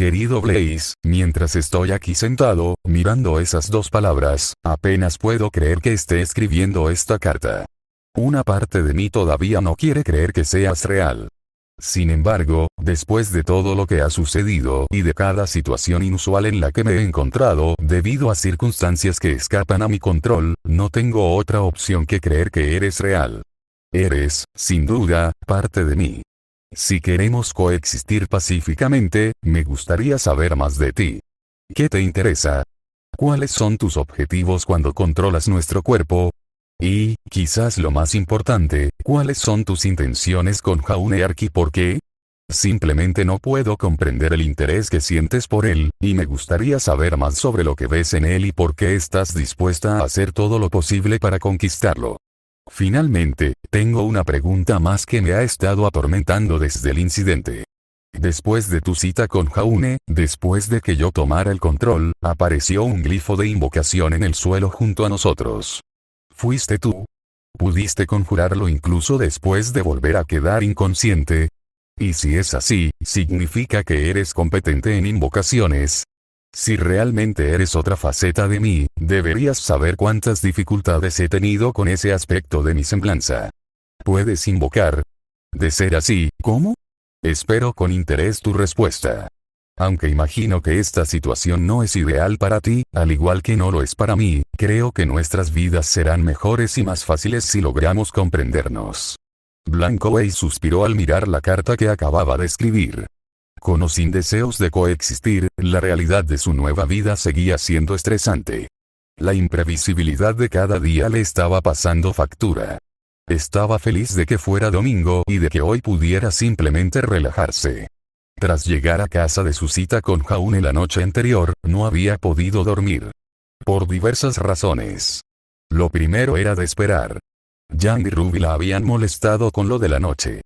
Querido Blaze, mientras estoy aquí sentado, mirando esas dos palabras, apenas puedo creer que esté escribiendo esta carta. Una parte de mí todavía no quiere creer que seas real. Sin embargo, después de todo lo que ha sucedido y de cada situación inusual en la que me he encontrado debido a circunstancias que escapan a mi control, no tengo otra opción que creer que eres real. Eres, sin duda, parte de mí. Si queremos coexistir pacíficamente, me gustaría saber más de ti. ¿Qué te interesa? ¿Cuáles son tus objetivos cuando controlas nuestro cuerpo? Y, quizás lo más importante, ¿cuáles son tus intenciones con Jaune-Arc y por qué? Simplemente no puedo comprender el interés que sientes por él, y me gustaría saber más sobre lo que ves en él y por qué estás dispuesta a hacer todo lo posible para conquistarlo. Finalmente, tengo una pregunta más que me ha estado atormentando desde el incidente. Después de tu cita con Jaune, después de que yo tomara el control, apareció un glifo de invocación en el suelo junto a nosotros. ¿Fuiste tú? ¿Pudiste conjurarlo incluso después de volver a quedar inconsciente? Y si es así, ¿significa que eres competente en invocaciones? Si realmente eres otra faceta de mí, deberías saber cuántas dificultades he tenido con ese aspecto de mi semblanza. ¿Puedes invocar? De ser así, ¿cómo? Espero con interés tu respuesta. Aunque imagino que esta situación no es ideal para ti, al igual que no lo es para mí, creo que nuestras vidas serán mejores y más fáciles si logramos comprendernos. Blanco Weiss suspiró al mirar la carta que acababa de escribir. Con o sin deseos de coexistir, la realidad de su nueva vida seguía siendo estresante. La imprevisibilidad de cada día le estaba pasando factura. Estaba feliz de que fuera domingo y de que hoy pudiera simplemente relajarse. Tras llegar a casa de su cita con Jaune la noche anterior, no había podido dormir. Por diversas razones. Lo primero era de esperar. Yang y Ruby la habían molestado con lo de la noche.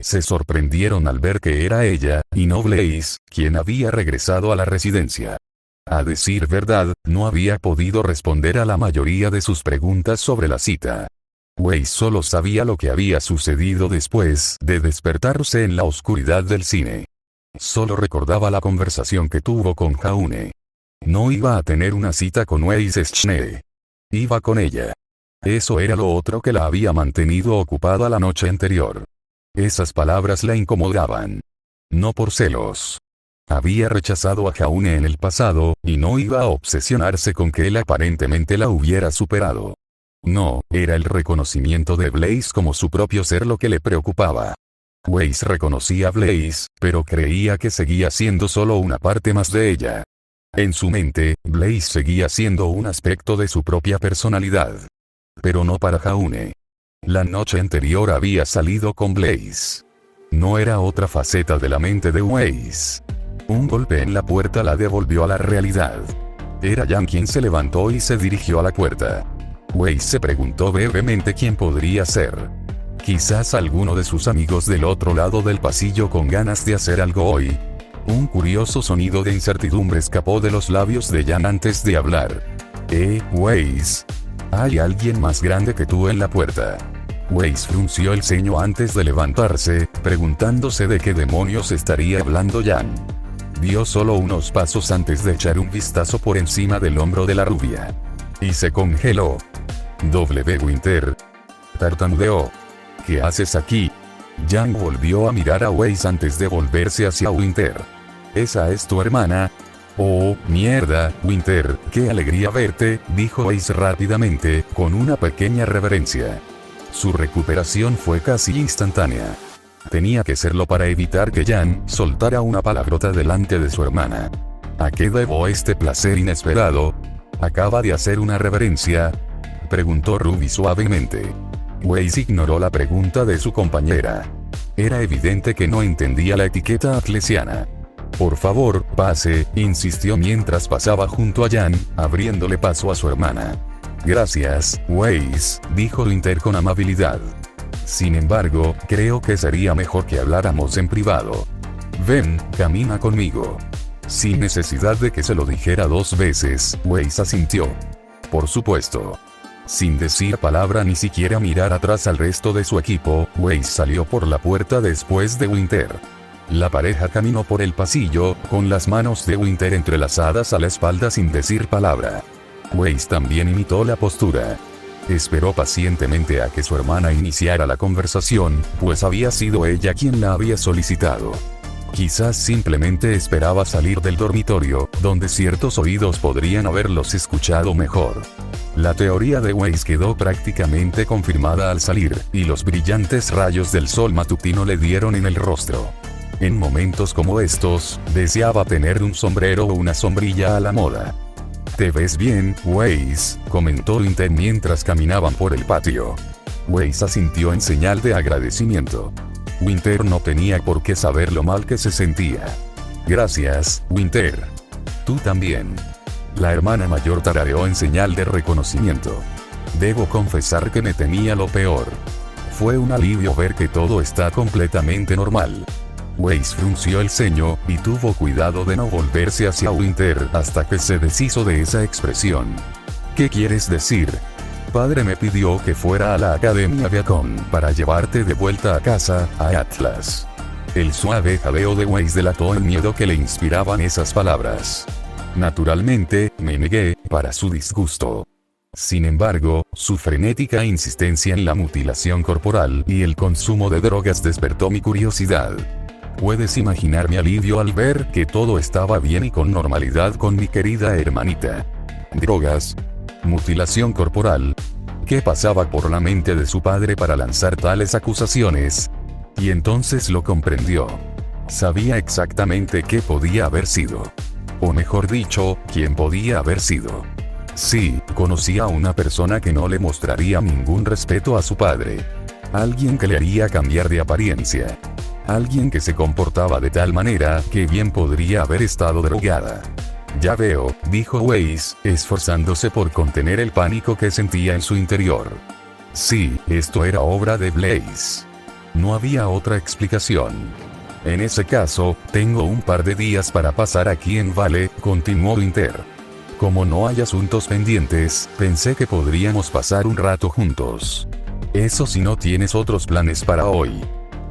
Se sorprendieron al ver que era ella, y no Blaze, quien había regresado a la residencia. A decir verdad, no había podido responder a la mayoría de sus preguntas sobre la cita. Weiss solo sabía lo que había sucedido después de despertarse en la oscuridad del cine. Solo recordaba la conversación que tuvo con Jaune. No iba a tener una cita con Weiss Schnee. Iba con ella. Eso era lo otro que la había mantenido ocupada la noche anterior. Esas palabras la incomodaban. No por celos. Había rechazado a Jaune en el pasado, y no iba a obsesionarse con que él aparentemente la hubiera superado. No, era el reconocimiento de Blaze como su propio ser lo que le preocupaba. Weiss reconocía a Blaze, pero creía que seguía siendo solo una parte más de ella. En su mente, Blaze seguía siendo un aspecto de su propia personalidad. Pero no para Jaune. La noche anterior había salido con Blaze. No era otra faceta de la mente de Weiss. Un golpe en la puerta la devolvió a la realidad. Era Yang quien se levantó y se dirigió a la puerta. Weiss se preguntó brevemente quién podría ser. Quizás alguno de sus amigos del otro lado del pasillo con ganas de hacer algo hoy. Un curioso sonido de incertidumbre escapó de los labios de Yang antes de hablar. Weiss. Hay alguien más grande que tú en la puerta. Weiss frunció el ceño antes de levantarse, preguntándose de qué demonios estaría hablando Yang. Dio solo unos pasos antes de echar un vistazo por encima del hombro de la rubia. Y se congeló. Winter. Tartamudeó. ¿Qué haces aquí? Yang volvió a mirar a Weiss antes de volverse hacia Winter. ¿Esa es tu hermana? Oh, mierda, Winter, qué alegría verte, dijo Weiss rápidamente, con una pequeña reverencia. Su recuperación fue casi instantánea. Tenía que serlo para evitar que Yang soltara una palabrota delante de su hermana. ¿A qué debo este placer inesperado? ¿Acaba de hacer una reverencia?, preguntó Ruby suavemente. Weiss ignoró la pregunta de su compañera. Era evidente que no entendía la etiqueta atlesiana. Por favor, pase, insistió mientras pasaba junto a Yang, abriéndole paso a su hermana. Gracias, Weiss, dijo Winter con amabilidad. Sin embargo, creo que sería mejor que habláramos en privado. Ven, camina conmigo. Sin necesidad de que se lo dijera dos veces, Weiss asintió. Por supuesto. Sin decir palabra ni siquiera mirar atrás al resto de su equipo, Weiss salió por la puerta después de Winter. La pareja caminó por el pasillo, con las manos de Winter entrelazadas a la espalda sin decir palabra. Weiss también imitó la postura. Esperó pacientemente a que su hermana iniciara la conversación, pues había sido ella quien la había solicitado. Quizás simplemente esperaba salir del dormitorio, donde ciertos oídos podrían haberlos escuchado mejor. La teoría de Weiss quedó prácticamente confirmada al salir, y los brillantes rayos del sol matutino le dieron en el rostro. En momentos como estos, deseaba tener un sombrero o una sombrilla a la moda. «Te ves bien, Weiss», comentó Winter mientras caminaban por el patio. Weiss asintió en señal de agradecimiento. Winter no tenía por qué saber lo mal que se sentía. «Gracias, Winter. Tú también». La hermana mayor tarareó en señal de reconocimiento. «Debo confesar que me temía lo peor. Fue un alivio ver que todo está completamente normal». Weiss frunció el ceño, y tuvo cuidado de no volverse hacia Winter hasta que se deshizo de esa expresión. «¿Qué quieres decir?» «Padre me pidió que fuera a la Academia Viacom para llevarte de vuelta a casa, a Atlas». El suave jadeo de Weiss delató el miedo que le inspiraban esas palabras. Naturalmente, me negué, para su disgusto. Sin embargo, su frenética insistencia en la mutilación corporal y el consumo de drogas despertó mi curiosidad. Puedes imaginar mi alivio al ver que todo estaba bien y con normalidad con mi querida hermanita. ¿Drogas? ¿Mutilación corporal? ¿Qué pasaba por la mente de su padre para lanzar tales acusaciones? Y entonces lo comprendió. Sabía exactamente qué podía haber sido. O mejor dicho, quién podía haber sido. Sí, conocía a una persona que no le mostraría ningún respeto a su padre. Alguien que le haría cambiar de apariencia. Alguien que se comportaba de tal manera que bien podría haber estado drogada. «Ya veo», dijo Weiss, esforzándose por contener el pánico que sentía en su interior. Sí, esto era obra de Blaze. No había otra explicación. «En ese caso, tengo un par de días para pasar aquí en Vale», continuó Winter. «Como no hay asuntos pendientes, pensé que podríamos pasar un rato juntos. Eso si no tienes otros planes para hoy».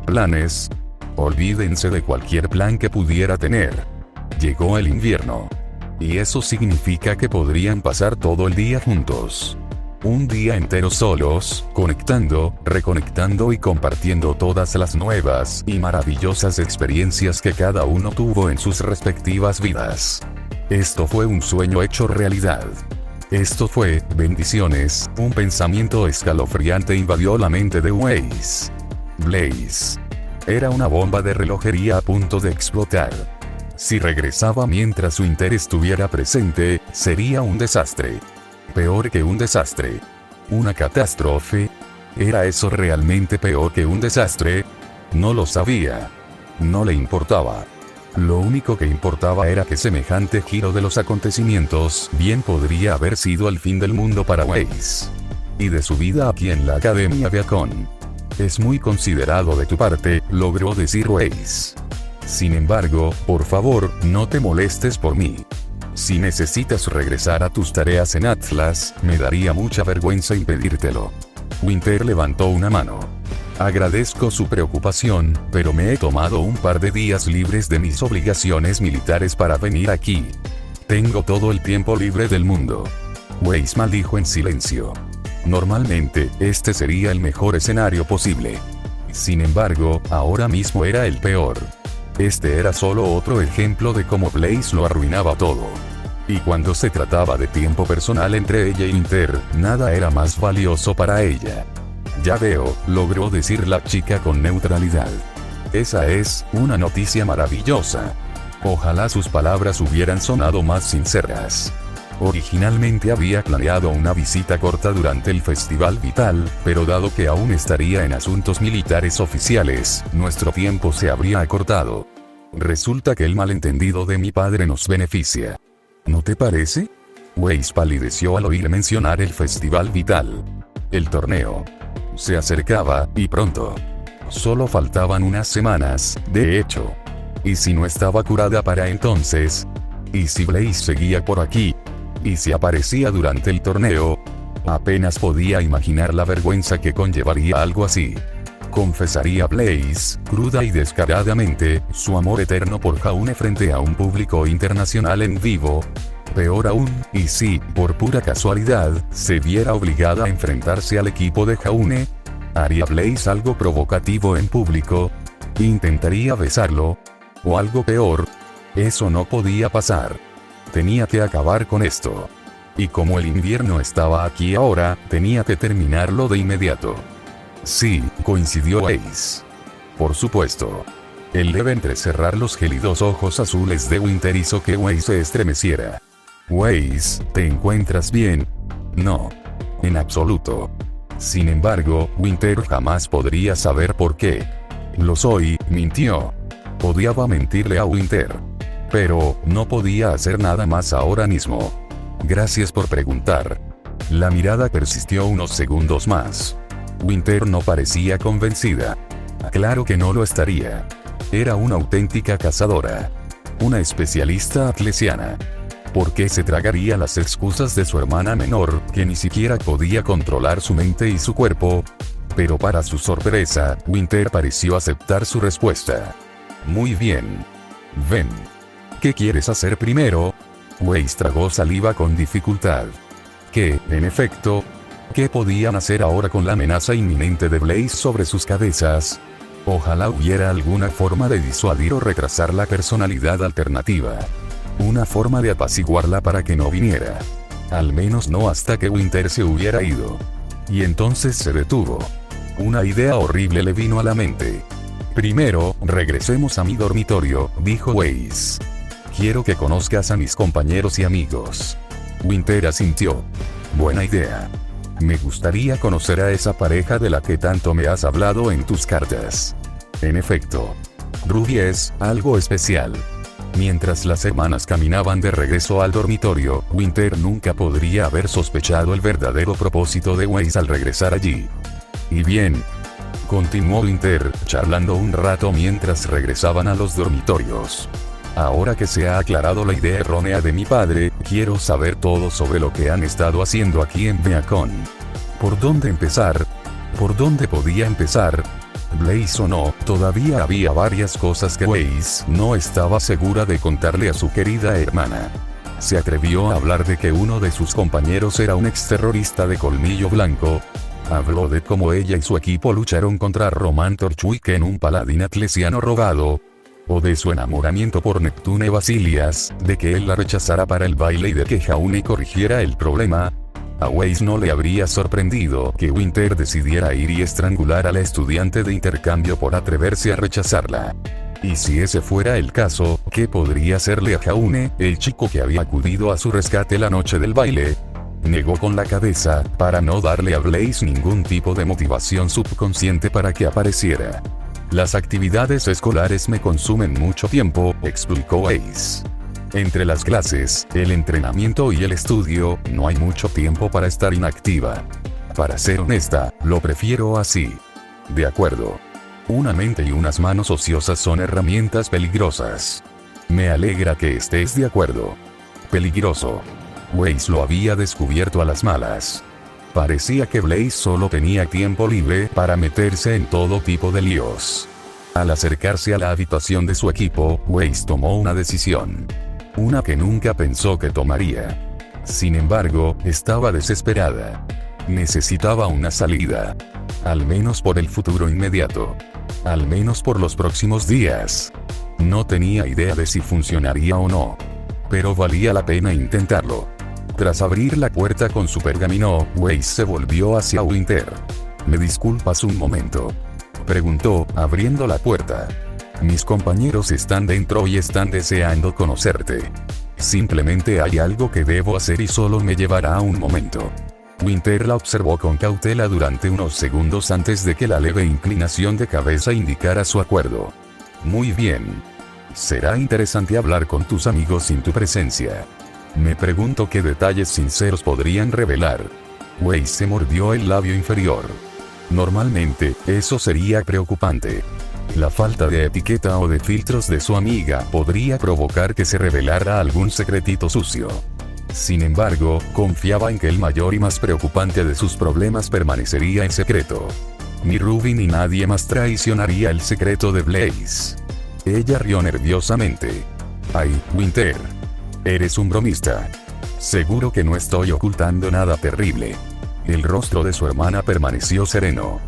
«¿Planes?» Olvídense de cualquier plan que pudiera tener. Llegó el invierno. Y eso significa que podrían pasar todo el día juntos. Un día entero solos, conectando, reconectando y compartiendo todas las nuevas y maravillosas experiencias que cada uno tuvo en sus respectivas vidas. Esto fue un sueño hecho realidad. Esto fue, bendiciones, un pensamiento escalofriante invadió la mente de Weiss. Blaze. Era una bomba de relojería a punto de explotar. Si regresaba mientras Winter estuviera presente, sería un desastre. Peor que un desastre. ¿Una catástrofe? ¿Era eso realmente peor que un desastre? No lo sabía. No le importaba. Lo único que importaba era que semejante giro de los acontecimientos bien podría haber sido el fin del mundo para Weiss. Y de su vida aquí en la Academia Viacom. «Es muy considerado de tu parte», logró decir Weiss. «Sin embargo, por favor, no te molestes por mí. Si necesitas regresar a tus tareas en Atlas, me daría mucha vergüenza impedírtelo». Winter levantó una mano. «Agradezco su preocupación, pero me he tomado un par de días libres de mis obligaciones militares para venir aquí. Tengo todo el tiempo libre del mundo». Weiss maldijo en silencio. Normalmente, este sería el mejor escenario posible. Sin embargo, ahora mismo era el peor. Este era solo otro ejemplo de cómo Blaze lo arruinaba todo. Y cuando se trataba de tiempo personal entre ella y Winter, nada era más valioso para ella. «Ya veo», logró decir la chica con neutralidad. «Esa es una noticia maravillosa». Ojalá sus palabras hubieran sonado más sinceras. Originalmente había planeado una visita corta durante el Festival Vital, pero dado que aún estaría en asuntos militares oficiales, nuestro tiempo se habría acortado. Resulta que el malentendido de mi padre nos beneficia. ¿No te parece? Weiss palideció al oír mencionar el Festival Vital. El torneo se acercaba, y pronto. Solo faltaban unas semanas, de hecho. ¿Y si no estaba curada para entonces? ¿Y si Blaze seguía por aquí? ¿Y si aparecía durante el torneo? Apenas podía imaginar la vergüenza que conllevaría algo así. confesaría Blaze, cruda y descaradamente, su amor eterno por Jaune frente a un público internacional en vivo. Peor aún, y si, por pura casualidad, se viera obligada a enfrentarse al equipo de Jaune, ¿haría Blaze algo provocativo en público? ¿Intentaría besarlo? ¿O algo peor? Eso no podía pasar. Tenía que acabar con esto. Y como el invierno estaba aquí ahora, tenía que terminarlo de inmediato. Sí, coincidió Ace. Por supuesto. El leve entrecerrar los gélidos ojos azules de Winter hizo que Waze se estremeciera. Waze, ¿te encuentras bien? No. En absoluto. Sin embargo, Winter jamás podría saber por qué. Lo soy, mintió. Odiaba mentirle a Winter. Pero, no podía hacer nada más ahora mismo. Gracias por preguntar. La mirada persistió unos segundos más. Winter no parecía convencida. Claro que no lo estaría. Era una auténtica cazadora. Una especialista atlesiana. ¿Por qué se tragaría las excusas de su hermana menor, que ni siquiera podía controlar su mente y su cuerpo? Pero para su sorpresa, Winter pareció aceptar su respuesta. Muy bien. Ven. ¿Qué quieres hacer primero? Waze tragó saliva con dificultad. ¿Qué, en efecto? ¿Qué podían hacer ahora con la amenaza inminente de Blaze sobre sus cabezas? Ojalá hubiera alguna forma de disuadir o retrasar la personalidad alternativa. Una forma de apaciguarla para que no viniera. Al menos no hasta que Winter se hubiera ido. Y entonces se detuvo. Una idea horrible le vino a la mente. Primero, regresemos a mi dormitorio, dijo Waze. Quiero que conozcas a mis compañeros y amigos. Winter asintió. Buena idea. Me gustaría conocer a esa pareja de la que tanto me has hablado en tus cartas. En efecto. Ruby es algo especial. Mientras las hermanas caminaban de regreso al dormitorio, Winter nunca podría haber sospechado el verdadero propósito de Waze al regresar allí. Y bien, continuó Winter, charlando un rato mientras regresaban a los dormitorios. Ahora que se ha aclarado la idea errónea de mi padre, quiero saber todo sobre lo que han estado haciendo aquí en Beacon. ¿Por dónde empezar? ¿Por dónde podía empezar? Blaze o no, todavía había varias cosas que Waze no estaba segura de contarle a su querida hermana. Se atrevió a hablar de que uno de sus compañeros era un exterrorista de colmillo blanco. Habló de cómo ella y su equipo lucharon contra Roman Torchwick en un paladín atlesiano robado. O de su enamoramiento por Neptune Basilias, de que él la rechazara para el baile y de que Jaune corrigiera el problema. A Waze no le habría sorprendido que Winter decidiera ir y estrangular a la estudiante de intercambio por atreverse a rechazarla. Y si ese fuera el caso, ¿qué podría hacerle a Jaune, el chico que había acudido a su rescate la noche del baile? Negó con la cabeza, para no darle a Blaze ningún tipo de motivación subconsciente para que apareciera. Las actividades escolares me consumen mucho tiempo, explicó Ace. Entre las clases, el entrenamiento y el estudio, no hay mucho tiempo para estar inactiva. Para ser honesta, lo prefiero así. De acuerdo. Una mente y unas manos ociosas son herramientas peligrosas. Me alegra que estés de acuerdo. Peligroso. Waze lo había descubierto a las malas. Parecía que Blaze solo tenía tiempo libre para meterse en todo tipo de líos. Al acercarse a la habitación de su equipo, Waze tomó una decisión. Una que nunca pensó que tomaría. Sin embargo, estaba desesperada. Necesitaba una salida. Al menos por el futuro inmediato. Al menos por los próximos días. No tenía idea de si funcionaría o no. Pero valía la pena intentarlo. Tras abrir la puerta con su pergamino, Waze se volvió hacia Winter. ¿Me disculpas un momento?, preguntó, abriendo la puerta. Mis compañeros están dentro y están deseando conocerte. Simplemente hay algo que debo hacer y solo me llevará un momento. Winter la observó con cautela durante unos segundos antes de que la leve inclinación de cabeza indicara su acuerdo. Muy bien. Será interesante hablar con tus amigos sin tu presencia. Me pregunto qué detalles sinceros podrían revelar. Waze se mordió el labio inferior. Normalmente, eso sería preocupante. La falta de etiqueta o de filtros de su amiga podría provocar que se revelara algún secretito sucio. Sin embargo, confiaba en que el mayor y más preocupante de sus problemas permanecería en secreto. Ni Ruby ni nadie más traicionaría el secreto de Blaze. Ella rió nerviosamente. Ay, Winter. Eres un bromista. Seguro que no estoy ocultando nada terrible. El rostro de su hermana permaneció sereno.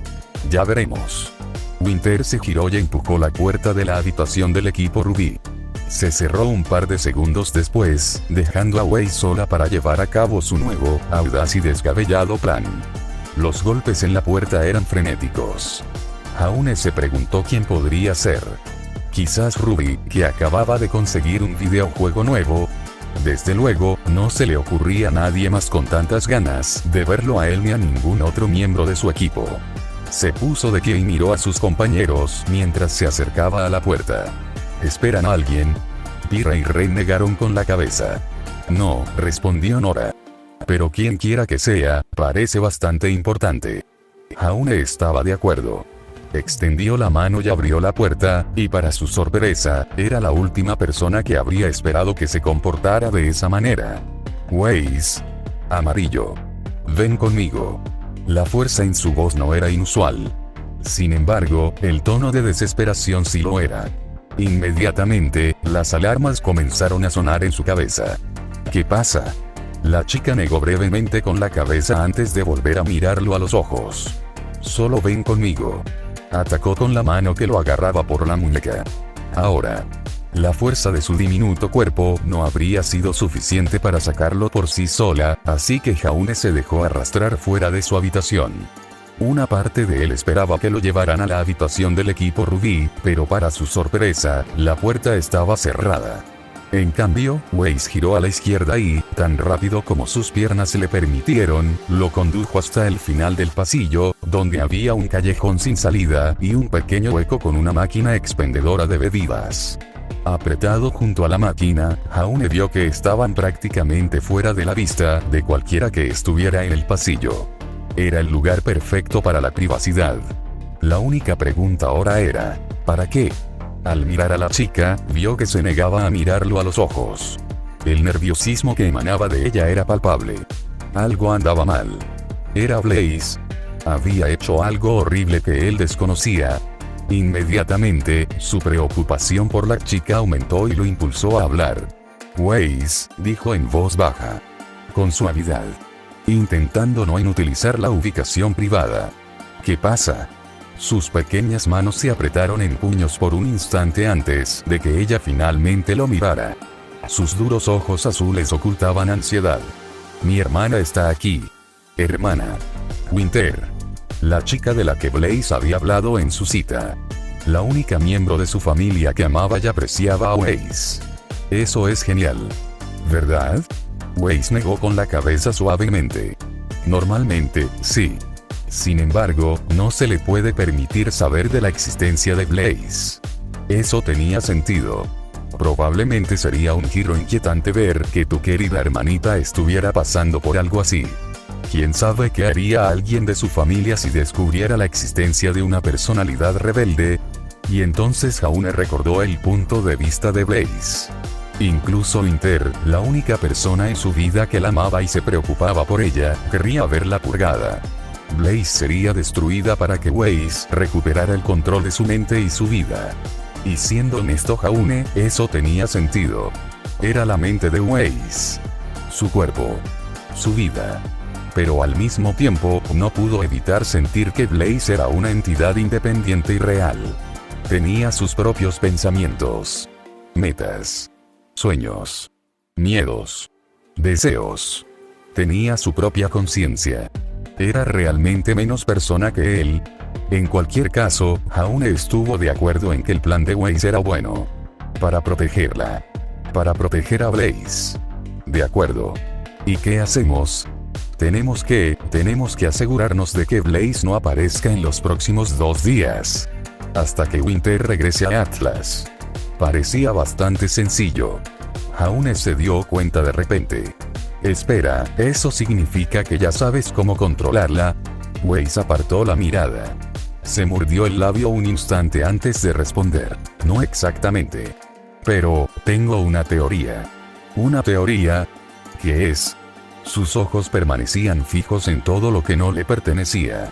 Ya veremos. Winter se giró y empujó la puerta de la habitación del equipo Ruby. Se cerró un par de segundos después, dejando a Wei sola para llevar a cabo su nuevo, audaz y descabellado plan. Los golpes en la puerta eran frenéticos. Jaune se preguntó quién podría ser. Quizás Ruby, que acababa de conseguir un videojuego nuevo. Desde luego, no se le ocurría a nadie más con tantas ganas de verlo a él ni a ningún otro miembro de su equipo. Se puso de pie y miró a sus compañeros mientras se acercaba a la puerta. ¿Esperan a alguien? Pyrrha y Ren negaron con la cabeza. No, respondió Nora. Pero quien quiera que sea, parece bastante importante. Jaune estaba de acuerdo. Extendió la mano y abrió la puerta, y para su sorpresa, era la última persona que habría esperado que se comportara de esa manera. Weiss. Amarillo. Ven conmigo. La fuerza en su voz no era inusual. Sin embargo, el tono de desesperación sí lo era. Inmediatamente, las alarmas comenzaron a sonar en su cabeza. ¿Qué pasa? La chica negó brevemente con la cabeza antes de volver a mirarlo a los ojos. Solo ven conmigo. Atacó con la mano que lo agarraba por la muñeca. Ahora, la fuerza de su diminuto cuerpo no habría sido suficiente para sacarlo por sí sola, así que Jaune se dejó arrastrar fuera de su habitación. Una parte de él esperaba que lo llevaran a la habitación del equipo Ruby, pero para su sorpresa, la puerta estaba cerrada. En cambio, Weiss giró a la izquierda y, tan rápido como sus piernas le permitieron, lo condujo hasta el final del pasillo, donde había un callejón sin salida y un pequeño hueco con una máquina expendedora de bebidas. Apretado junto a la máquina, Jaune vio que estaban prácticamente fuera de la vista de cualquiera que estuviera en el pasillo. Era el lugar perfecto para la privacidad. La única pregunta ahora era, ¿para qué? Al mirar a la chica, vio que se negaba a mirarlo a los ojos. El nerviosismo que emanaba de ella era palpable. Algo andaba mal. Era Blaze. Había hecho algo horrible que él desconocía. Inmediatamente, su preocupación por la chica aumentó y lo impulsó a hablar. Weiss, dijo en voz baja. Con suavidad. Intentando no inutilizar la ubicación privada. ¿Qué pasa? Sus pequeñas manos se apretaron en puños por un instante antes de que ella finalmente lo mirara. Sus duros ojos azules ocultaban ansiedad. Mi hermana está aquí. Hermana. Winter. La chica de la que Blaze había hablado en su cita. La única miembro de su familia que amaba y apreciaba a Weiss. Eso es genial. ¿Verdad? Weiss negó con la cabeza suavemente. Normalmente, sí. Sin embargo, no se le puede permitir saber de la existencia de Blaze. Eso tenía sentido. Probablemente sería un giro inquietante ver que tu querida hermanita estuviera pasando por algo así. ¿Quién sabe qué haría alguien de su familia si descubriera la existencia de una personalidad rebelde? Y entonces Jaune recordó el punto de vista de Blaze. Incluso Winter, la única persona en su vida que la amaba y se preocupaba por ella, querría verla purgada. Blaze sería destruida para que Weiss recuperara el control de su mente y su vida. Y siendo honesto Jaune, eso tenía sentido. Era la mente de Weiss. Su cuerpo. Su vida. Pero al mismo tiempo, no pudo evitar sentir que Blaze era una entidad independiente y real. Tenía sus propios pensamientos. Metas. Sueños. Miedos. Deseos. Tenía su propia conciencia. Era realmente menos persona que él. En cualquier caso, Jaune estuvo de acuerdo en que el plan de Weiss era bueno. Para protegerla. Para proteger a Blaze. De acuerdo. ¿Y qué hacemos? Tenemos que asegurarnos de que Blaze no aparezca en los próximos 2 días. Hasta que Winter regrese a Atlas. Parecía bastante sencillo. Jaune se dio cuenta de repente. Espera, ¿eso significa que ya sabes cómo controlarla? Weiss apartó la mirada. Se mordió el labio un instante antes de responder. No exactamente. Pero, tengo una teoría. ¿Una teoría? ¿Qué es? Sus ojos permanecían fijos en todo lo que no le pertenecía.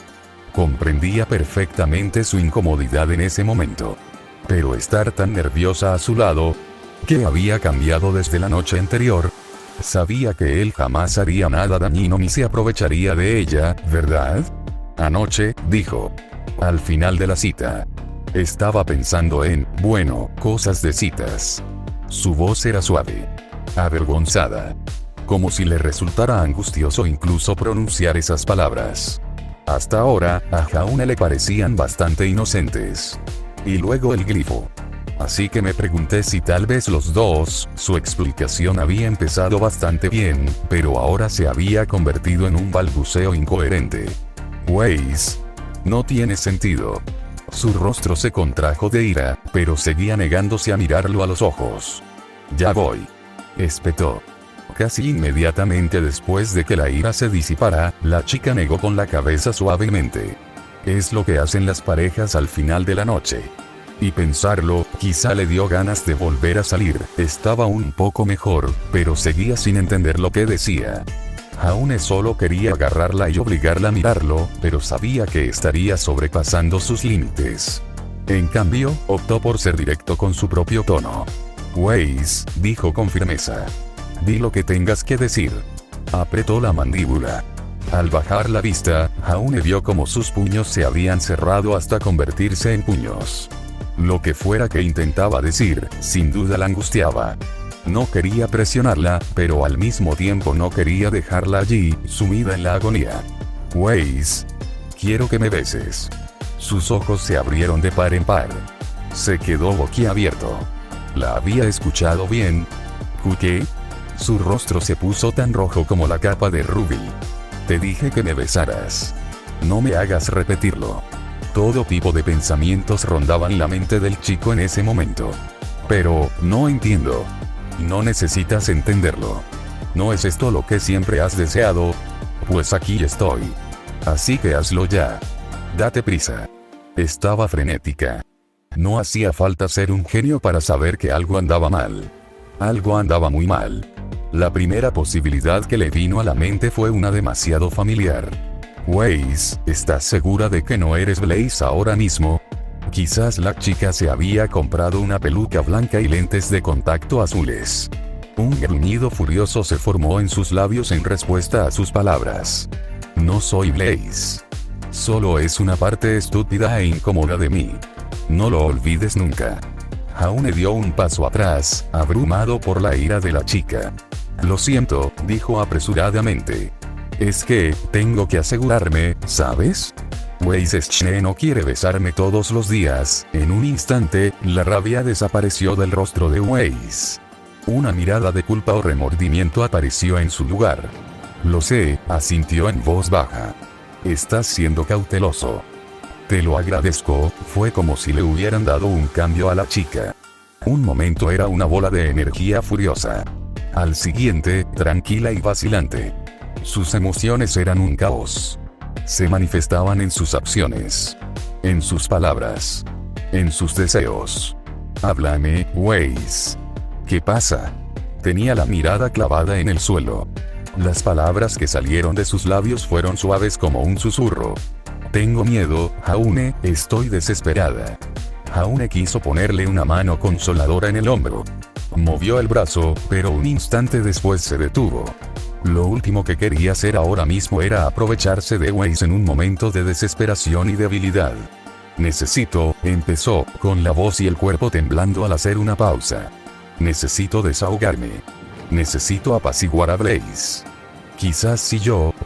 Comprendía perfectamente su incomodidad en ese momento. Pero estar tan nerviosa a su lado, ¿qué había cambiado desde la noche anterior? Sabía que él jamás haría nada dañino ni se aprovecharía de ella, ¿verdad? Anoche, dijo. Al final de la cita. Estaba pensando en, bueno, cosas de citas. Su voz era suave. Avergonzada. Como si le resultara angustioso incluso pronunciar esas palabras. Hasta ahora, a Jaune le parecían bastante inocentes. Y luego el glifo. Así que me pregunté si tal vez los dos, su explicación había empezado bastante bien, pero ahora se había convertido en un balbuceo incoherente. Weiss. No tiene sentido. Su rostro se contrajo de ira, pero seguía negándose a mirarlo a los ojos. Ya voy. Espetó. Casi inmediatamente después de que la ira se disipara, la chica negó con la cabeza suavemente. Es lo que hacen las parejas al final de la noche. Y pensarlo, quizá le dio ganas de volver a salir. Estaba un poco mejor, pero seguía sin entender lo que decía. Jaune solo quería agarrarla y obligarla a mirarlo, pero sabía que estaría sobrepasando sus límites. En cambio, optó por ser directo con su propio tono. Weiss, dijo con firmeza. Di lo que tengas que decir. Apretó la mandíbula. Al bajar la vista, Jaune vio como sus puños se habían cerrado hasta convertirse en puños. Lo que fuera que intentaba decir, sin duda la angustiaba. No quería presionarla, pero al mismo tiempo no quería dejarla allí, sumida en la agonía. Weiss. Quiero que me beses. Sus ojos se abrieron de par en par. Se quedó boquiabierto. ¿La había escuchado bien? ¿Qué? Su rostro se puso tan rojo como la capa de Ruby. Te dije que me besaras. No me hagas repetirlo. Todo tipo de pensamientos rondaban la mente del chico en ese momento. Pero, no entiendo. No necesitas entenderlo. ¿No es esto lo que siempre has deseado? Pues aquí estoy. Así que hazlo ya. Date prisa. Estaba frenética. No hacía falta ser un genio para saber que algo andaba mal. Algo andaba muy mal. La primera posibilidad que le vino a la mente fue una demasiado familiar. Weiss, ¿estás segura de que no eres Blaze ahora mismo? Quizás la chica se había comprado una peluca blanca y lentes de contacto azules. Un gruñido furioso se formó en sus labios en respuesta a sus palabras. No soy Blaze. Solo es una parte estúpida e incómoda de mí. No lo olvides nunca. Jaune dio un paso atrás, abrumado por la ira de la chica. Lo siento, dijo apresuradamente. Es que, tengo que asegurarme, ¿sabes? Weiss no quiere besarme todos los días. En un instante, la rabia desapareció del rostro de Weiss. Una mirada de culpa o remordimiento apareció en su lugar. Lo sé, asintió en voz baja. Estás siendo cauteloso. Te lo agradezco, fue como si le hubieran dado un cambio a la chica. Un momento era una bola de energía furiosa. Al siguiente, tranquila y vacilante. Sus emociones eran un caos. Se manifestaban en sus acciones. En sus palabras. En sus deseos. Háblame, Weiss. ¿Qué pasa? Tenía la mirada clavada en el suelo. Las palabras que salieron de sus labios fueron suaves como un susurro. Tengo miedo, Jaune, estoy desesperada. Jaune quiso ponerle una mano consoladora en el hombro. Movió el brazo, pero un instante después se detuvo. Lo último que quería hacer ahora mismo era aprovecharse de Weiss en un momento de desesperación y debilidad. Necesito, empezó, con la voz y el cuerpo temblando al hacer una pausa. Necesito desahogarme. Necesito apaciguar a Blaze. Quizás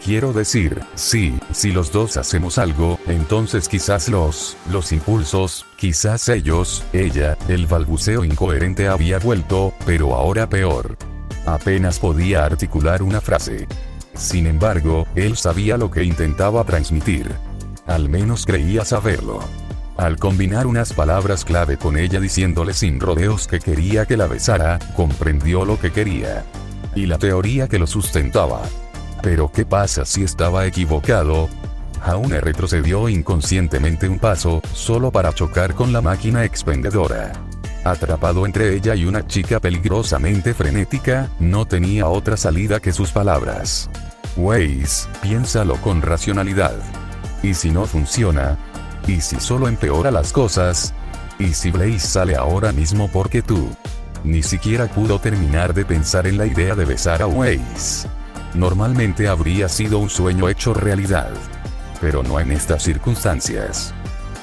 quiero decir, sí, si los dos hacemos algo, entonces quizás los impulsos, quizás ella, el balbuceo incoherente había vuelto, pero ahora peor. Apenas podía articular una frase. Sin embargo, él sabía lo que intentaba transmitir. Al menos creía saberlo. Al combinar unas palabras clave con ella diciéndole sin rodeos que quería que la besara, comprendió lo que quería. Y la teoría que lo sustentaba. Pero ¿qué pasa si estaba equivocado? Jaune retrocedió inconscientemente un paso, solo para chocar con la máquina expendedora. Atrapado entre ella y una chica peligrosamente frenética, no tenía otra salida que sus palabras. Weiss, piénsalo con racionalidad. ¿Y si no funciona? ¿Y si solo empeora las cosas? ¿Y si Blaze sale ahora mismo porque tú? Ni siquiera pudo terminar de pensar en la idea de besar a Waze. Normalmente habría sido un sueño hecho realidad. Pero no en estas circunstancias.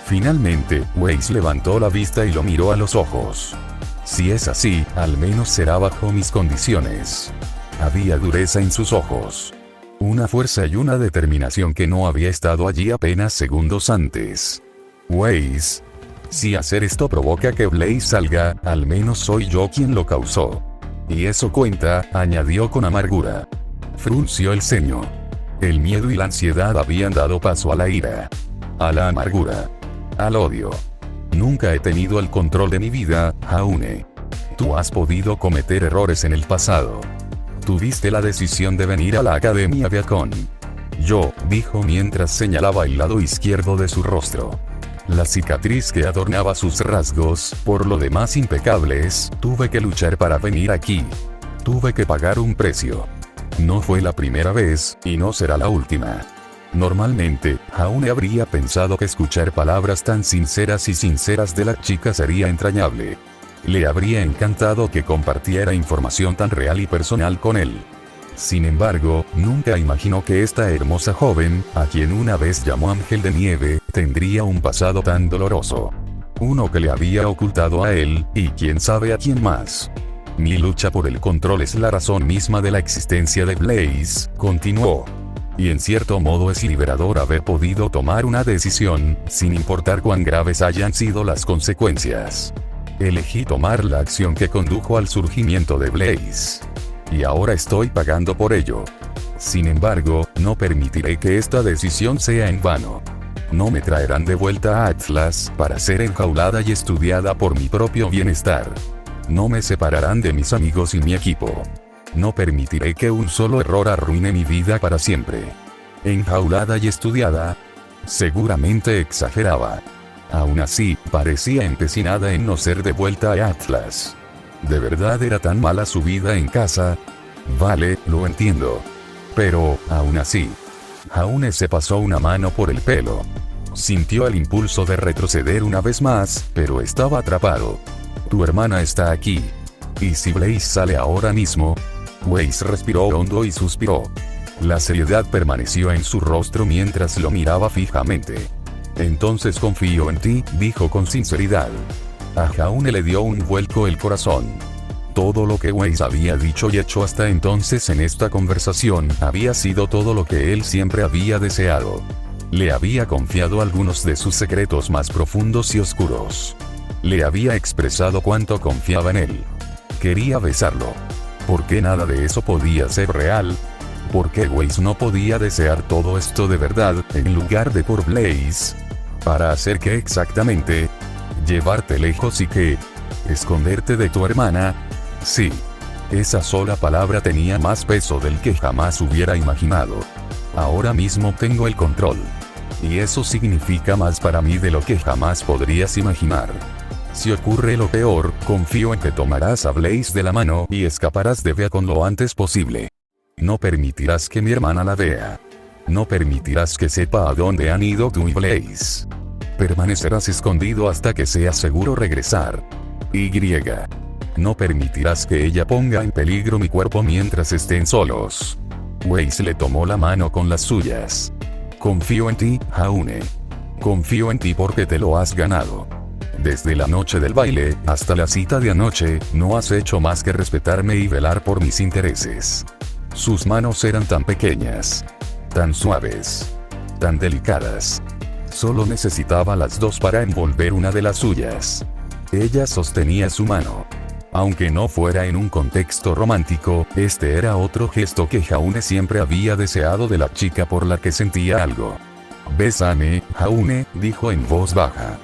Finalmente, Waze levantó la vista y lo miró a los ojos. Si es así, al menos será bajo mis condiciones. Había dureza en sus ojos. Una fuerza y una determinación que no había estado allí apenas segundos antes. Waze. Si hacer esto provoca que Blaze salga, al menos soy yo quien lo causó. Y eso cuenta, añadió con amargura. Frunció el ceño. El miedo y la ansiedad habían dado paso a la ira. A la amargura. Al odio. Nunca he tenido el control de mi vida, Jaune. Tú has podido cometer errores en el pasado. Tuviste la decisión de venir a la Academia Beacon. Yo, dijo mientras señalaba el lado izquierdo de su rostro. La cicatriz que adornaba sus rasgos, por lo demás impecables, tuve que luchar para venir aquí. Tuve que pagar un precio. No fue la primera vez, y no será la última. Normalmente, Jaune habría pensado que escuchar palabras tan sinceras y sinceras de la chica sería entrañable. Le habría encantado que compartiera información tan real y personal con él. Sin embargo, nunca imaginó que esta hermosa joven, a quien una vez llamó Ángel de Nieve, tendría un pasado tan doloroso. Uno que le había ocultado a él, y quién sabe a quién más. Mi lucha por el control es la razón misma de la existencia de Blaze, continuó. Y en cierto modo es liberador haber podido tomar una decisión, sin importar cuán graves hayan sido las consecuencias. Elegí tomar la acción que condujo al surgimiento de Blaze. Y ahora estoy pagando por ello. Sin embargo, no permitiré que esta decisión sea en vano. No me traerán de vuelta a Atlas para ser enjaulada y estudiada por mi propio bienestar. No me separarán de mis amigos y mi equipo. No permitiré que un solo error arruine mi vida para siempre. Enjaulada y estudiada. Seguramente exageraba. Aún así, parecía empecinada en no ser devuelta a Atlas. ¿De verdad era tan mala su vida en casa? Vale, lo entiendo. Pero, aún así. Jaune se pasó una mano por el pelo. Sintió el impulso de retroceder una vez más, pero estaba atrapado. Tu hermana está aquí. ¿Y si Blaze sale ahora mismo? Waze respiró hondo y suspiró. La seriedad permaneció en su rostro mientras lo miraba fijamente. Entonces confío en ti, dijo con sinceridad. A Jaune le dio un vuelco el corazón. Todo lo que Waze había dicho y hecho hasta entonces en esta conversación había sido todo lo que él siempre había deseado. Le había confiado algunos de sus secretos más profundos y oscuros. Le había expresado cuánto confiaba en él. Quería besarlo. ¿Por qué nada de eso podía ser real? ¿Por qué Waze no podía desear todo esto de verdad, en lugar de por Blaze? ¿Para hacer qué exactamente? ¿Llevarte lejos y qué? ¿Esconderte de tu hermana? Sí. Esa sola palabra tenía más peso del que jamás hubiera imaginado. Ahora mismo tengo el control. Y eso significa más para mí de lo que jamás podrías imaginar. Si ocurre lo peor, confío en que tomarás a Blaze de la mano y escaparás de Beacon lo antes posible. No permitirás que mi hermana la vea. No permitirás que sepa a dónde han ido tú y Blaze. Permanecerás escondido hasta que sea seguro regresar. Y. No permitirás que ella ponga en peligro mi cuerpo mientras estén solos. Waze le tomó la mano con las suyas. Confío en ti, Jaune. Confío en ti porque te lo has ganado. Desde la noche del baile, hasta la cita de anoche, no has hecho más que respetarme y velar por mis intereses. Sus manos eran tan pequeñas, tan suaves, tan delicadas. Solo necesitaba las dos para envolver una de las suyas. Ella sostenía su mano. Aunque no fuera en un contexto romántico, este era otro gesto que Jaune siempre había deseado de la chica por la que sentía algo. Bésame, Jaune, dijo en voz baja.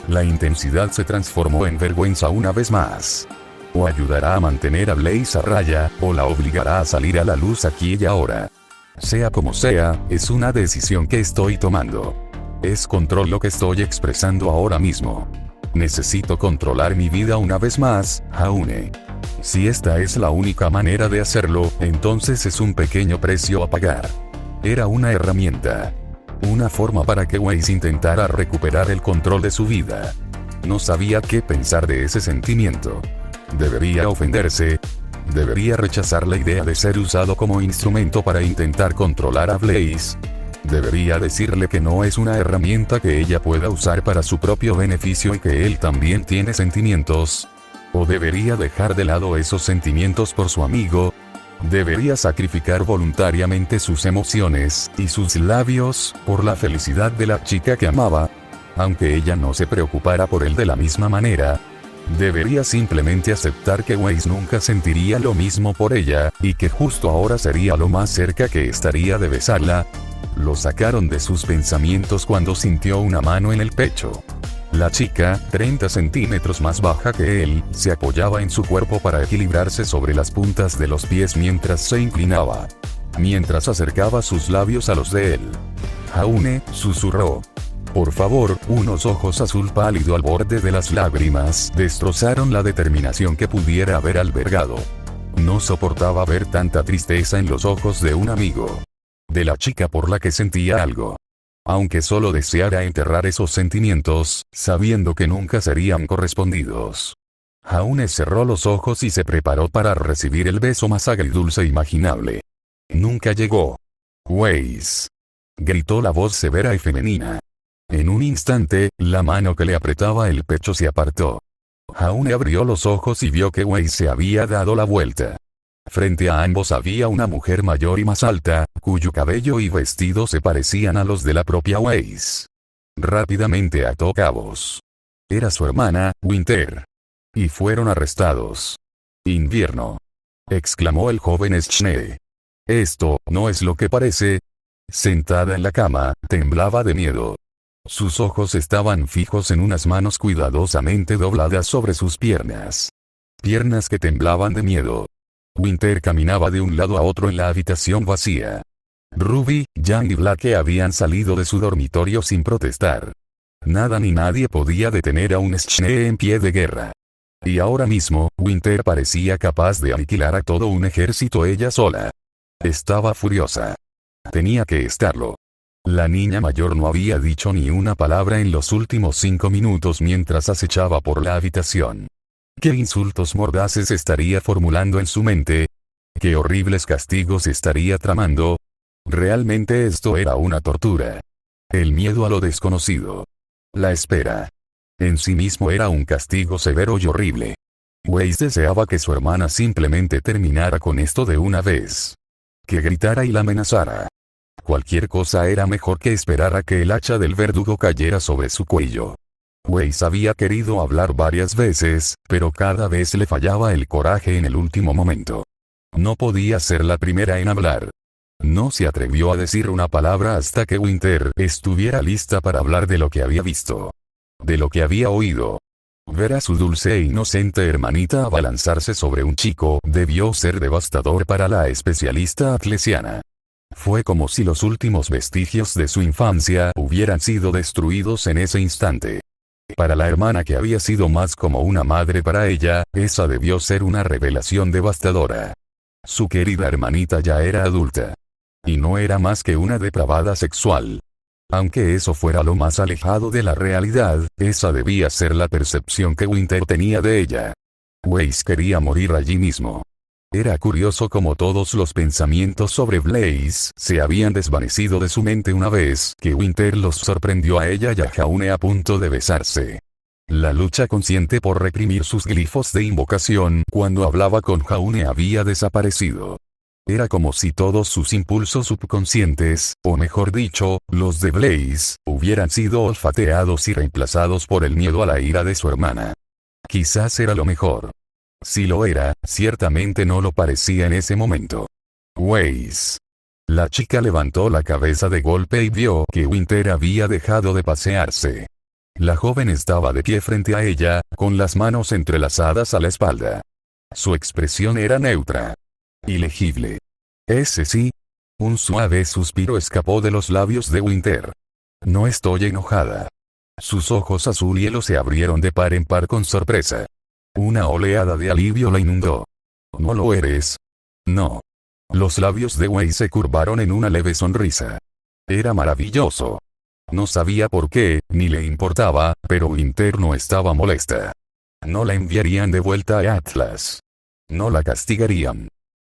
La intensidad se transformó en vergüenza una vez más. O ayudará a mantener a Blaze a raya, o la obligará a salir a la luz aquí y ahora. Sea como sea, es una decisión que estoy tomando. Es control lo que estoy expresando ahora mismo. Necesito controlar mi vida una vez más, Jaune. Si esta es la única manera de hacerlo, entonces es un pequeño precio a pagar. Era una herramienta. Una forma para que Weiss intentara recuperar el control de su vida. No sabía qué pensar de ese sentimiento. ¿Debería ofenderse? ¿Debería rechazar la idea de ser usado como instrumento para intentar controlar a Blaze? ¿Debería decirle que no es una herramienta que ella pueda usar para su propio beneficio y que él también tiene sentimientos? ¿O debería dejar de lado esos sentimientos por su amigo? ¿Debería sacrificar voluntariamente sus emociones y sus labios por la felicidad de la chica que amaba? Aunque ella no se preocupara por él de la misma manera. ¿Debería simplemente aceptar que Weiss nunca sentiría lo mismo por ella, y que justo ahora sería lo más cerca que estaría de besarla? Lo sacaron de sus pensamientos cuando sintió una mano en el pecho. La chica, 30 centímetros más baja que él, se apoyaba en su cuerpo para equilibrarse sobre las puntas de los pies mientras se inclinaba. Mientras acercaba sus labios a los de él. Jaune, susurró. Por favor, unos ojos azul pálido al borde de las lágrimas destrozaron la determinación que pudiera haber albergado. No soportaba ver tanta tristeza en los ojos de un amigo. De la chica por la que sentía algo. Aunque solo deseara enterrar esos sentimientos, sabiendo que nunca serían correspondidos. Jaune cerró los ojos y se preparó para recibir el beso más agridulce imaginable. Nunca llegó. Weiss. Gritó la voz severa y femenina. En un instante, la mano que le apretaba el pecho se apartó. Jaune abrió los ojos y vio que Weiss se había dado la vuelta. Frente a ambos había una mujer mayor y más alta, cuyo cabello y vestido se parecían a los de la propia Weiss. Rápidamente ató cabos. Era su hermana, Winter. Y fueron arrestados. Invierno. Exclamó el joven Schnee. Esto, no es lo que parece. Sentada en la cama, temblaba de miedo. Sus ojos estaban fijos en unas manos cuidadosamente dobladas sobre sus piernas. Piernas que temblaban de miedo. Winter caminaba de un lado a otro en la habitación vacía. Ruby, Jan y Blake habían salido de su dormitorio sin protestar. Nada ni nadie podía detener a un Schnee en pie de guerra. Y ahora mismo, Winter parecía capaz de aniquilar a todo un ejército ella sola. Estaba furiosa. Tenía que estarlo. La niña mayor no había dicho ni una palabra en los últimos 5 minutos mientras acechaba por la habitación. ¿Qué insultos mordaces estaría formulando en su mente? ¿Qué horribles castigos estaría tramando? Realmente esto era una tortura. El miedo a lo desconocido. La espera. En sí mismo era un castigo severo y horrible. Weiss deseaba que su hermana simplemente terminara con esto de una vez. Que gritara y la amenazara. Cualquier cosa era mejor que esperar a que el hacha del verdugo cayera sobre su cuello. Weiss había querido hablar varias veces, pero cada vez le fallaba el coraje en el último momento. No podía ser la primera en hablar. No se atrevió a decir una palabra hasta que Winter estuviera lista para hablar de lo que había visto. De lo que había oído. Ver a su dulce e inocente hermanita abalanzarse sobre un chico debió ser devastador para la especialista atlesiana. Fue como si los últimos vestigios de su infancia hubieran sido destruidos en ese instante. Para la hermana que había sido más como una madre para ella, esa debió ser una revelación devastadora. Su querida hermanita ya era adulta. Y no era más que una depravada sexual. Aunque eso fuera lo más alejado de la realidad, esa debía ser la percepción que Winter tenía de ella. Weiss quería morir allí mismo. Era curioso cómo todos los pensamientos sobre Blaze se habían desvanecido de su mente una vez que Winter los sorprendió a ella y a Jaune a punto de besarse. La lucha consciente por reprimir sus glifos de invocación cuando hablaba con Jaune había desaparecido. Era como si todos sus impulsos subconscientes, o mejor dicho, los de Blaze, hubieran sido olfateados y reemplazados por el miedo a la ira de su hermana. Quizás era lo mejor. Si lo era, ciertamente no lo parecía en ese momento. Weiss. La chica levantó la cabeza de golpe y vio que Winter había dejado de pasearse. La joven estaba de pie frente a ella, con las manos entrelazadas a la espalda. Su expresión era neutra. Ilegible. Ese sí. Un suave suspiro escapó de los labios de Winter. No estoy enojada. Sus ojos azul hielo se abrieron de par en par con sorpresa. Una oleada de alivio la inundó. ¿No lo eres? No. Los labios de Weiss se curvaron en una leve sonrisa. Era maravilloso. No sabía por qué, ni le importaba, pero Winter no estaba molesta. No la enviarían de vuelta a Atlas. No la castigarían.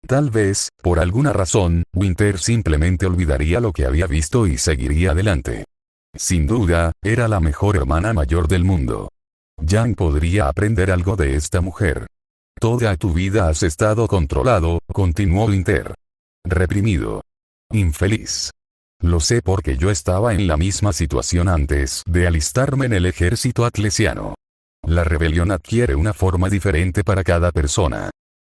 Tal vez, por alguna razón, Winter simplemente olvidaría lo que había visto y seguiría adelante. Sin duda, era la mejor hermana mayor del mundo. Yang podría aprender algo de esta mujer. Toda tu vida has estado controlado, continuó Winter. Reprimido. Infeliz. Lo sé porque yo estaba en la misma situación antes de alistarme en el ejército atlesiano. La rebelión adquiere una forma diferente para cada persona.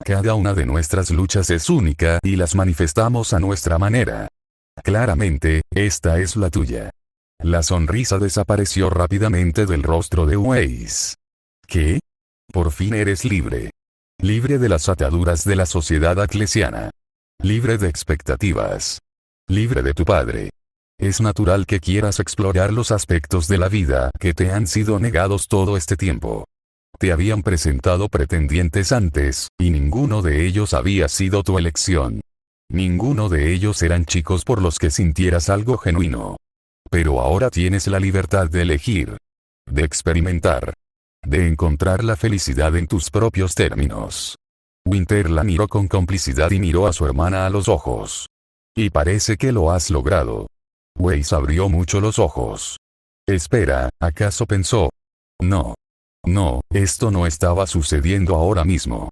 Cada una de nuestras luchas es única y las manifestamos a nuestra manera. Claramente, esta es la tuya. La sonrisa desapareció rápidamente del rostro de Weiss. ¿Qué? Por fin eres libre. Libre de las ataduras de la sociedad atlesiana. Libre de expectativas. Libre de tu padre. Es natural que quieras explorar los aspectos de la vida que te han sido negados todo este tiempo. Te habían presentado pretendientes antes, y ninguno de ellos había sido tu elección. Ninguno de ellos eran chicos por los que sintieras algo genuino. Pero ahora tienes la libertad de elegir. De experimentar. De encontrar la felicidad en tus propios términos. Winter la miró con complicidad y miró a su hermana a los ojos. Y parece que lo has logrado. Weiss abrió mucho los ojos. Espera, ¿acaso pensó? No. No, esto no estaba sucediendo ahora mismo.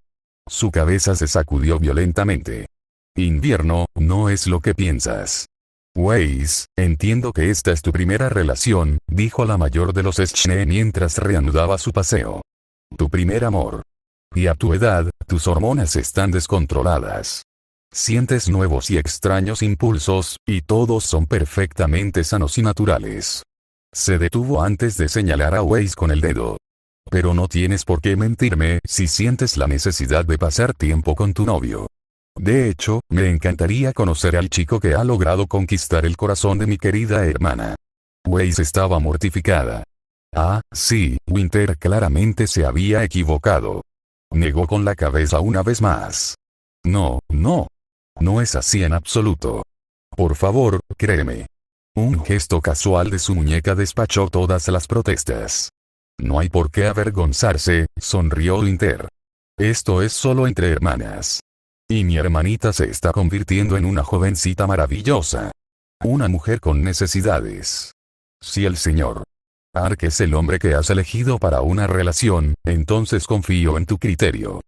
Su cabeza se sacudió violentamente. Invierno, no es lo que piensas. Weiss, entiendo que esta es tu primera relación, dijo la mayor de los Schne mientras reanudaba su paseo. Tu primer amor. Y a tu edad, tus hormonas están descontroladas. Sientes nuevos y extraños impulsos, y todos son perfectamente sanos y naturales. Se detuvo antes de señalar a Weiss con el dedo. Pero no tienes por qué mentirme si sientes la necesidad de pasar tiempo con tu novio. De hecho, me encantaría conocer al chico que ha logrado conquistar el corazón de mi querida hermana. Weiss estaba mortificada. Ah, sí, Winter claramente se había equivocado. Negó con la cabeza una vez más. No, no. No es así en absoluto. Por favor, créeme. Un gesto casual de su muñeca despachó todas las protestas. No hay por qué avergonzarse, sonrió Winter. Esto es solo entre hermanas. Y mi hermanita se está convirtiendo en una jovencita maravillosa. Una mujer con necesidades. Si el señor Ark es el hombre que has elegido para una relación, entonces confío en tu criterio.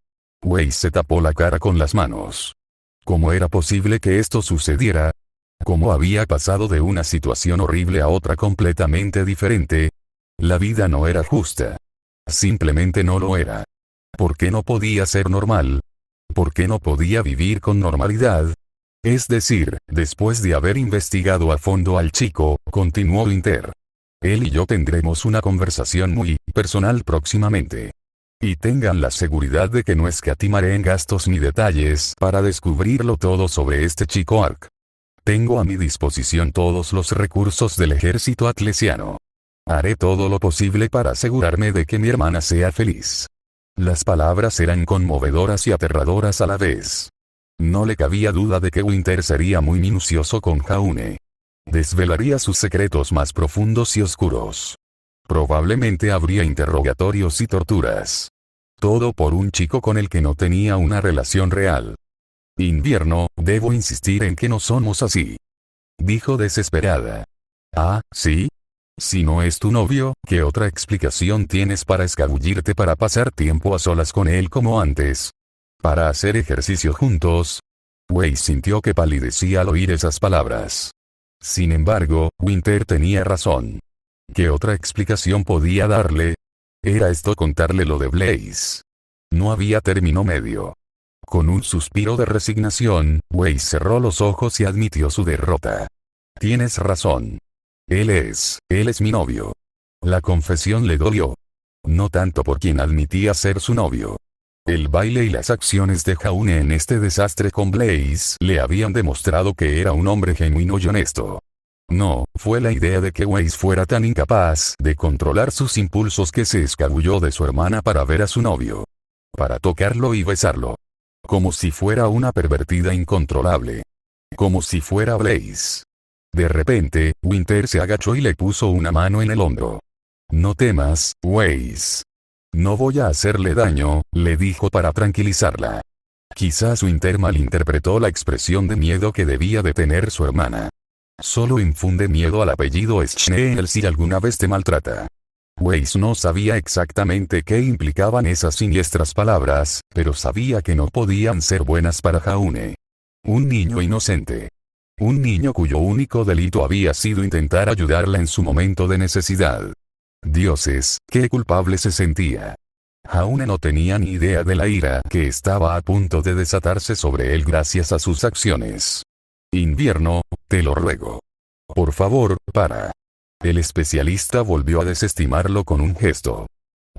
Weiss se tapó la cara con las manos. ¿Cómo era posible que esto sucediera? ¿Cómo había pasado de una situación horrible a otra completamente diferente? La vida no era justa. Simplemente no lo era. ¿Por qué no podía ser normal? ¿Por qué no podía vivir con normalidad? Es decir, después de haber investigado a fondo al chico, continuó Winter. Él y yo tendremos una conversación muy personal próximamente. Y tengan la seguridad de que no escatimaré en gastos ni detalles para descubrirlo todo sobre este chico Ark. Tengo a mi disposición todos los recursos del ejército atlesiano. Haré todo lo posible para asegurarme de que mi hermana sea feliz. Las palabras eran conmovedoras y aterradoras a la vez. No le cabía duda de que Winter sería muy minucioso con Jaune. Desvelaría sus secretos más profundos y oscuros. Probablemente habría interrogatorios y torturas. Todo por un chico con el que no tenía una relación real. Invierno, debo insistir en que no somos así. Dijo desesperada. Ah, ¿sí? Si no es tu novio, ¿qué otra explicación tienes para escabullirte para pasar tiempo a solas con él como antes? ¿Para hacer ejercicio juntos? Weiss sintió que palidecía al oír esas palabras. Sin embargo, Winter tenía razón. ¿Qué otra explicación podía darle? Era esto contarle lo de Blaze. No había término medio. Con un suspiro de resignación, Weiss cerró los ojos y admitió su derrota. Tienes razón. Él es mi novio. La confesión le dolió. No tanto por quien admitía ser su novio. El baile y las acciones de Jaune en este desastre con Blaze le habían demostrado que era un hombre genuino y honesto. No, fue la idea de que Weiss fuera tan incapaz de controlar sus impulsos que se escabulló de su hermana para ver a su novio. Para tocarlo y besarlo. Como si fuera una pervertida incontrolable. Como si fuera Blaze. De repente, Winter se agachó y le puso una mano en el hombro. No temas, Weiss. No voy a hacerle daño, le dijo para tranquilizarla. Quizás Winter malinterpretó la expresión de miedo que debía de tener su hermana. Solo infunde miedo al apellido Schnell si alguna vez te maltrata. Weiss no sabía exactamente qué implicaban esas siniestras palabras, pero sabía que no podían ser buenas para Jaune. Un niño inocente. Un niño cuyo único delito había sido intentar ayudarla en su momento de necesidad. Dioses, qué culpable se sentía. Jaune no tenía ni idea de la ira que estaba a punto de desatarse sobre él gracias a sus acciones. Invierno, te lo ruego. Por favor, para. El especialista volvió a desestimarlo con un gesto.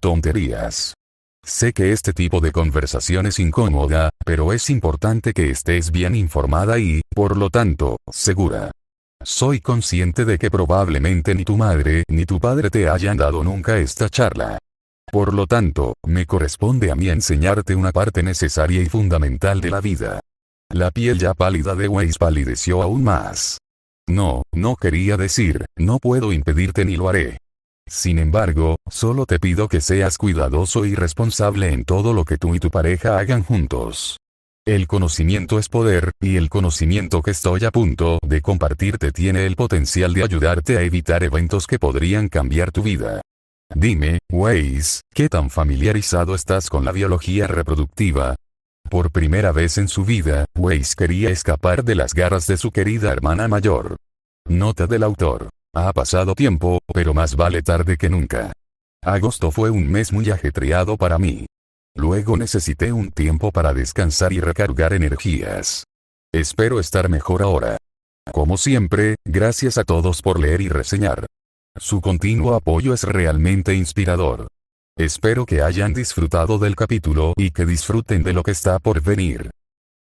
Tonterías. Sé que este tipo de conversación es incómoda, pero es importante que estés bien informada y, por lo tanto, segura. Soy consciente de que probablemente ni tu madre ni tu padre te hayan dado nunca esta charla. Por lo tanto, me corresponde a mí enseñarte una parte necesaria y fundamental de la vida. La piel ya pálida de Weiss palideció aún más. No quería decir, no puedo impedirte ni lo haré. Sin embargo, solo te pido que seas cuidadoso y responsable en todo lo que tú y tu pareja hagan juntos. El conocimiento es poder, y el conocimiento que estoy a punto de compartirte tiene el potencial de ayudarte a evitar eventos que podrían cambiar tu vida. Dime, Weiss, ¿qué tan familiarizado estás con la biología reproductiva? Por primera vez en su vida, Weiss quería escapar de las garras de su querida hermana mayor. Nota del autor. Ha pasado tiempo, pero más vale tarde que nunca. Agosto fue un mes muy ajetreado para mí. Luego necesité un tiempo para descansar y recargar energías. Espero estar mejor ahora. Como siempre, gracias a todos por leer y reseñar. Su continuo apoyo es realmente inspirador. Espero que hayan disfrutado del capítulo y que disfruten de lo que está por venir.